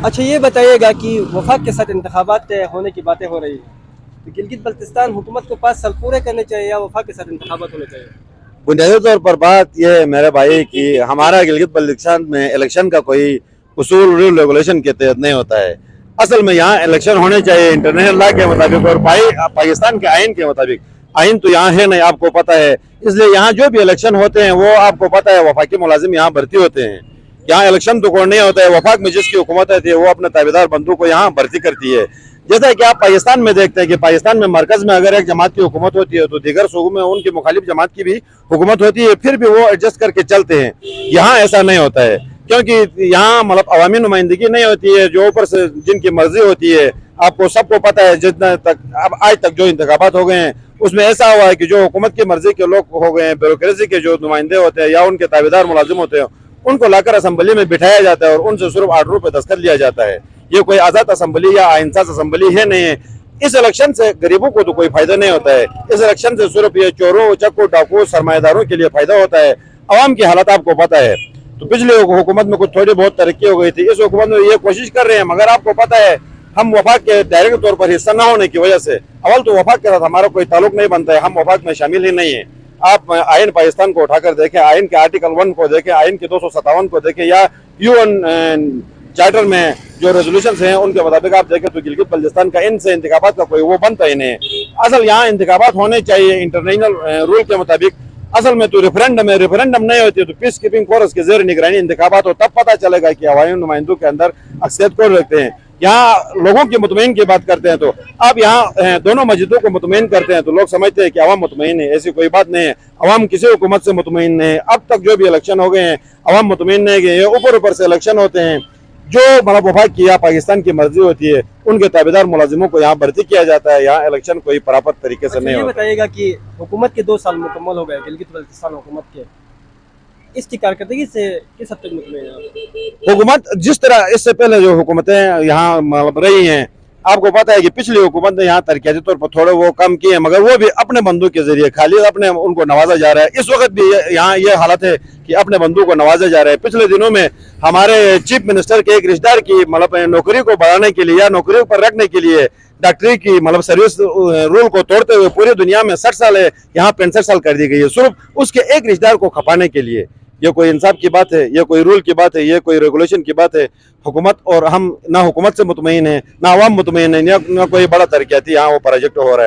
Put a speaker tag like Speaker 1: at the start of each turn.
Speaker 1: अच्छा ये बताइएगा कि वफाक के साथ इंतखाबात होने की बातें हो रही है, तो गिलगित बल्तिस्तान हुकूमत को 5 साल पूरे करने चाहिए या वफाक के साथ इंतखाबात होने चाहिए?
Speaker 2: बुनियादी तौर पर बात यह है मेरे भाई कि हमारा गिलगित बल्तिस्तान में इलेक्शन का कोई उसूल रूल रेगुलेशन के तहत नहीं होता है। असल में यहाँ इलेक्शन होने चाहिए इंटरनेशनल लॉ के मुताबिक और पाकिस्तान के आइन के मुताबिक। आइन तो यहाँ है नहीं, आपको पता है, इसलिए यहाँ जो भी इलेक्शन होते हैं वो आपको पता है वफाकी मुलाजिम यहाँ भर्ती होते हैं। यहाँ इलेक्शन तो कोई नहीं होता है। वफाक में जिसकी हुकूमत है वो अपने ताबेदार बंदों को यहाँ भर्ती करती है। जैसा कि आप पाकिस्तान में देखते हैं कि पाकिस्तान में मरकज में अगर एक जमात की हुकूमत होती है तो दीगर सूबों में उनकी मुखालिफ जमात की भी हुकूमत होती है, फिर भी वो एडजस्ट करके चलते हैं। यहाँ ऐसा नहीं होता है, क्योंकि यहाँ मतलब अवामी नुमाइंदगी नहीं होती है, जो ऊपर से जिनकी मर्जी होती है। आपको सबको पता है, जितना तक अब आज तक जो इंतखाबात हो गए हैं उसमें ऐसा हुआ है कि जो हुकूमत की मर्जी के लोग हो गए हैं, ब्यूरोक्रेसी के जो नुमाइंदे होते हैं या उनके ताबेदार मुलाजिम होते हैं, उनको लाकर असम्बली में बिठाया जाता है और उनसे सिर्फ ऑर्डरों पर दस्तखत लिया जाता है। ये कोई आज़ाद असम्बली या आइंसास असम्बली है नहीं है। इस इलेक्शन से गरीबों को तो कोई फायदा नहीं होता है। इस इलेक्शन से सिर्फ ये चोरों, चक्कों, डाकुओं, सरमाएदारों के लिए फायदा होता है। अवाम की हालत आपको पता है। तो पिछले हुकूमत में कुछ थोड़ी बहुत तरक्की हो गई थी, इस हुकूमत में ये कोशिश कर रहे हैं, मगर आपको पता है हम वफाक के डायरेक्ट तौर पर हिस्सा न होने की वजह से अवल तो वफाक के साथ हमारा कोई ताल्लुक नहीं बनता है। हम वफाक में शामिल ही नहीं है। आप आइन पाकिस्तान को उठाकर देखें, आइन के आर्टिकल 1 को देखें, आइन के 257 को देखें, या UN चार्टर में जो रेजोल्यूशन हैं उनके मुताबिक आप देखें तो गिलगित बल्तिस्तान का इनसे इंतखाबात का कोई वो बनता ही नहीं है। असल यहाँ इंतखाबात होने चाहिए इंटरनेशनल रूल के मुताबिक। असल में तो रेफरेंडम है, रेफरेंडम नहीं होती है तो पीस कीपिंग फोर्स के जेर निगरानी इंतखाबात हो, तब पता चलेगा कि अवामी नुमाइंदों के अंदर अक्सरियत कौन रखते हैं। यहाँ लोगों की मुतमईन की बात करते हैं तो आप यहाँ दोनों मस्जिदों को मुतमईन करते हैं तो लोग समझते हैं कि अवाम मुतमईन है। ऐसी कोई बात नहीं है। अवाम किसी हुकूमत से मुतमईन नहीं है। अब तक जो भी इलेक्शन हो गए हैं अवाम मुतमईन नहीं गए हैं। ऊपर ऊपर से इलेक्शन होते हैं, जो मतलब वफाक की या पाकिस्तान की मर्जी होती है उनके ताबेदार मुलाजिमों को यहाँ भर्ती किया जाता है। यहाँ इलेक्शन कोई प्रॉपर तरीके से नहीं होता।
Speaker 1: बताइएगा कि हुकूमत के 2 साल मुकम्मल हो गए गिलगित बल्तिस्तान हुकूमत के, इसकी कारकर्दगी से किस हद तक मुतमईन हैं?
Speaker 2: हुकूमत जिस तरह इससे पहले जो हुकूमतें यहाँ मतलब रही हैं, आपको पता है कि पिछली हुकूमत ने यहाँ तरक्याती तौर पर थोड़े वो कम किए, मगर वो भी अपने बंदूक के जरिए खाली अपने उनको नवाजा जा रहा है। इस वक्त भी यहाँ ये हालत है कि अपने बंदूक को नवाजा जा रहा है। पिछले दिनों में हमारे चीफ मिनिस्टर के एक रिश्तेदार की मतलब नौकरी को बढ़ाने के लिए या नौकरी पर रखने के लिए डॉक्टरी की मतलब सर्विस रूल को तोड़ते हुए पूरी दुनिया में 60 साल है, यहाँ 65 साल कर दी गई है, सिर्फ उसके एक रिश्तेदार को खपाने के लिए। ये कोई इंसाफ की बात है? ये कोई रूल की बात है? ये कोई रेगुलेशन की बात है? हुकूमत और हम ना हुकूमत से मुतमईन है, ना अवाम मुतमईन है, ना कोई बड़ा तरक्याती यहाँ वो प्रोजेक्ट हो रहा है।